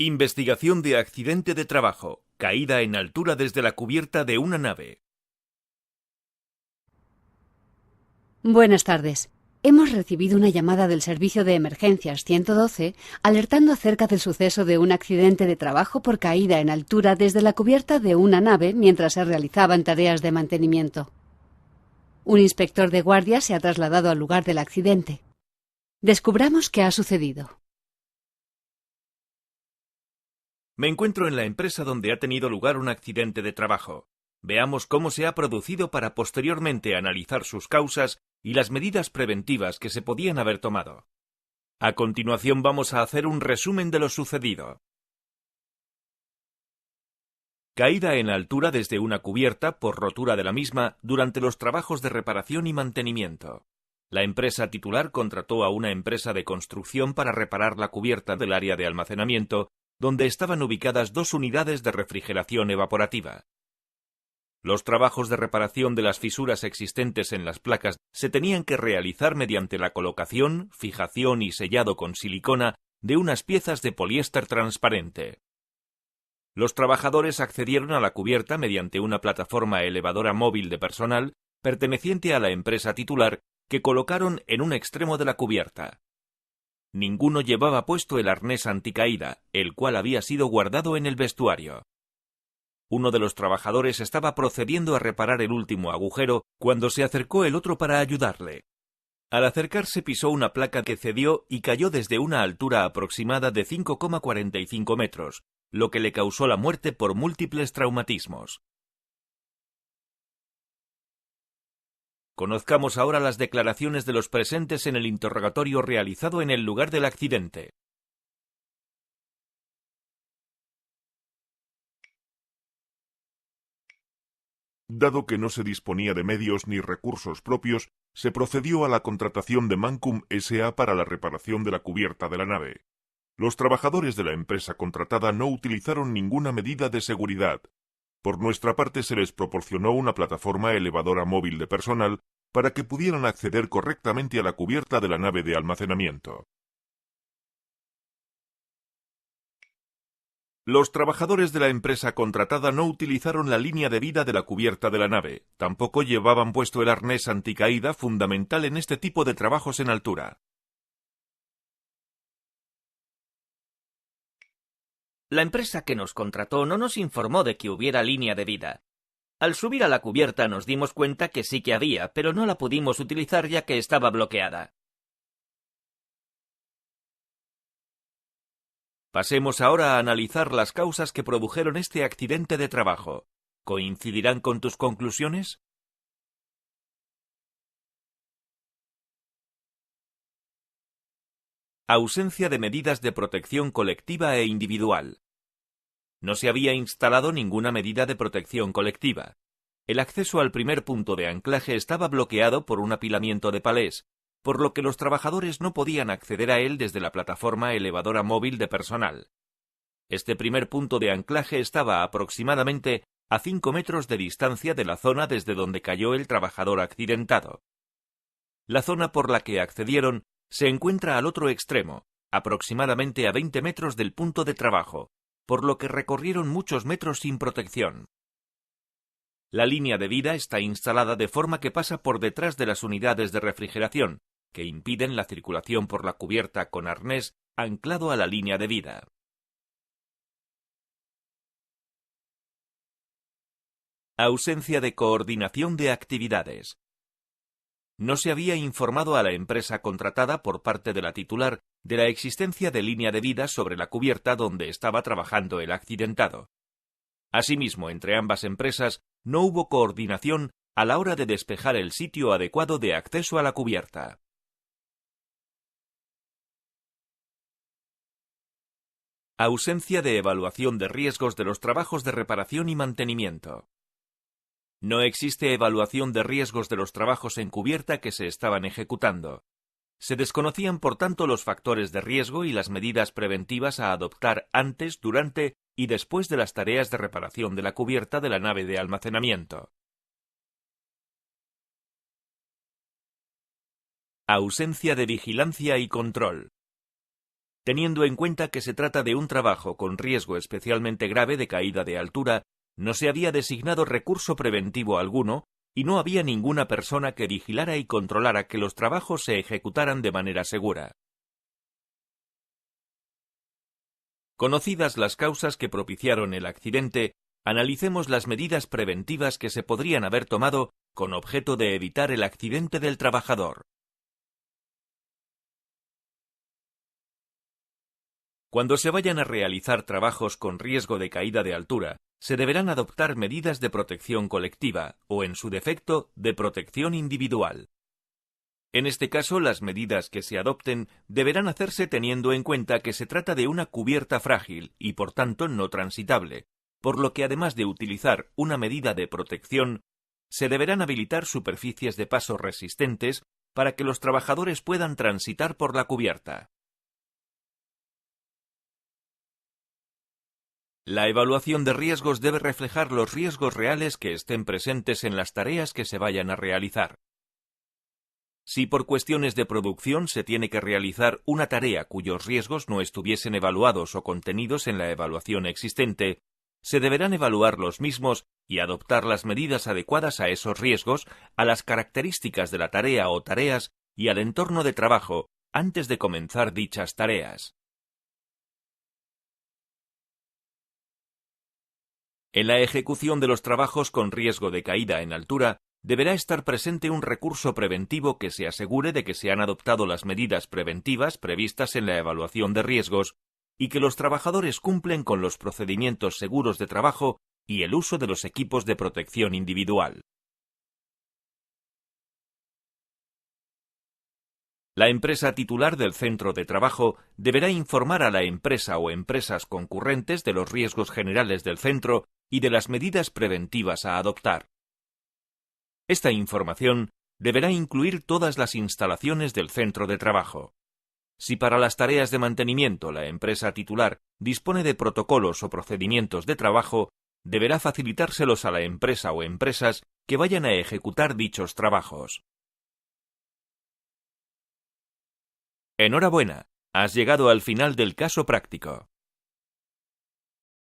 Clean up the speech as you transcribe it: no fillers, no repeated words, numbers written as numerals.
Investigación de accidente de trabajo. Caída en altura desde la cubierta de una nave. Buenas tardes. Hemos recibido una llamada del Servicio de Emergencias 112 alertando acerca del suceso de un accidente de trabajo por caída en altura desde la cubierta de una nave mientras se realizaban tareas de mantenimiento. Un inspector de guardia se ha trasladado al lugar del accidente. Descubramos qué ha sucedido. Me encuentro en la empresa donde ha tenido lugar un accidente de trabajo. Veamos cómo se ha producido para posteriormente analizar sus causas y las medidas preventivas que se podían haber tomado. A continuación vamos a hacer un resumen de lo sucedido. Caída en altura desde una cubierta por rotura de la misma durante los trabajos de reparación y mantenimiento. La empresa titular contrató a una empresa de construcción para reparar la cubierta del área de almacenamiento, donde estaban ubicadas 2 unidades de refrigeración evaporativa. Los trabajos de reparación de las fisuras existentes en las placas se tenían que realizar mediante la colocación, fijación y sellado con silicona de unas piezas de poliéster transparente. Los trabajadores accedieron a la cubierta mediante una plataforma elevadora móvil de personal perteneciente a la empresa titular que colocaron en un extremo de la cubierta. Ninguno llevaba puesto el arnés anticaída, el cual había sido guardado en el vestuario. Uno de los trabajadores estaba procediendo a reparar el último agujero cuando se acercó el otro para ayudarle. Al acercarse pisó una placa que cedió y cayó desde una altura aproximada de 5,45 metros, lo que le causó la muerte por múltiples traumatismos. Conozcamos ahora las declaraciones de los presentes en el interrogatorio realizado en el lugar del accidente. Dado que no se disponía de medios ni recursos propios, se procedió a la contratación de Mancum S.A. para la reparación de la cubierta de la nave. Los trabajadores de la empresa contratada no utilizaron ninguna medida de seguridad. Por nuestra parte se les proporcionó una plataforma elevadora móvil de personal para que pudieran acceder correctamente a la cubierta de la nave de almacenamiento. Los trabajadores de la empresa contratada no utilizaron la línea de vida de la cubierta de la nave, tampoco llevaban puesto el arnés anticaída fundamental en este tipo de trabajos en altura. La empresa que nos contrató no nos informó de que hubiera línea de vida. Al subir a la cubierta nos dimos cuenta que sí que había, pero no la pudimos utilizar ya que estaba bloqueada. Pasemos ahora a analizar las causas que produjeron este accidente de trabajo. ¿Coincidirán con tus conclusiones? Ausencia de medidas de protección colectiva e individual. No se había instalado ninguna medida de protección colectiva. El acceso al primer punto de anclaje estaba bloqueado por un apilamiento de palés, por lo que los trabajadores no podían acceder a él desde la plataforma elevadora móvil de personal. Este primer punto de anclaje estaba aproximadamente a 5 metros de distancia de la zona desde donde cayó el trabajador accidentado. La zona por la que accedieron se encuentra al otro extremo, aproximadamente a 20 metros del punto de trabajo, por lo que recorrieron muchos metros sin protección. La línea de vida está instalada de forma que pasa por detrás de las unidades de refrigeración, que impiden la circulación por la cubierta con arnés anclado a la línea de vida. Ausencia de coordinación de actividades. No se había informado a la empresa contratada por parte de la titular de la existencia de línea de vida sobre la cubierta donde estaba trabajando el accidentado. Asimismo, entre ambas empresas no hubo coordinación a la hora de despejar el sitio adecuado de acceso a la cubierta. Ausencia de evaluación de riesgos de los trabajos de reparación y mantenimiento. No existe evaluación de riesgos de los trabajos en cubierta que se estaban ejecutando. Se desconocían, por tanto, los factores de riesgo y las medidas preventivas a adoptar antes, durante y después de las tareas de reparación de la cubierta de la nave de almacenamiento. Ausencia de vigilancia y control. Teniendo en cuenta que se trata de un trabajo con riesgo especialmente grave de caída de altura, no se había designado recurso preventivo alguno y no había ninguna persona que vigilara y controlara que los trabajos se ejecutaran de manera segura. Conocidas las causas que propiciaron el accidente, analicemos las medidas preventivas que se podrían haber tomado con objeto de evitar el accidente del trabajador. Cuando se vayan a realizar trabajos con riesgo de caída de altura, se deberán adoptar medidas de protección colectiva o, en su defecto, de protección individual. En este caso, las medidas que se adopten deberán hacerse teniendo en cuenta que se trata de una cubierta frágil y, por tanto, no transitable, por lo que además de utilizar una medida de protección, se deberán habilitar superficies de paso resistentes para que los trabajadores puedan transitar por la cubierta. La evaluación de riesgos debe reflejar los riesgos reales que estén presentes en las tareas que se vayan a realizar. Si por cuestiones de producción se tiene que realizar una tarea cuyos riesgos no estuviesen evaluados o contenidos en la evaluación existente, se deberán evaluar los mismos y adoptar las medidas adecuadas a esos riesgos, a las características de la tarea o tareas y al entorno de trabajo antes de comenzar dichas tareas. En la ejecución de los trabajos con riesgo de caída en altura, deberá estar presente un recurso preventivo que se asegure de que se han adoptado las medidas preventivas previstas en la evaluación de riesgos y que los trabajadores cumplen con los procedimientos seguros de trabajo y el uso de los equipos de protección individual. La empresa titular del centro de trabajo deberá informar a la empresa o empresas concurrentes de los riesgos generales del centro y de las medidas preventivas a adoptar. Esta información deberá incluir todas las instalaciones del centro de trabajo. Si para las tareas de mantenimiento la empresa titular dispone de protocolos o procedimientos de trabajo, deberá facilitárselos a la empresa o empresas que vayan a ejecutar dichos trabajos. Enhorabuena, has llegado al final del caso práctico.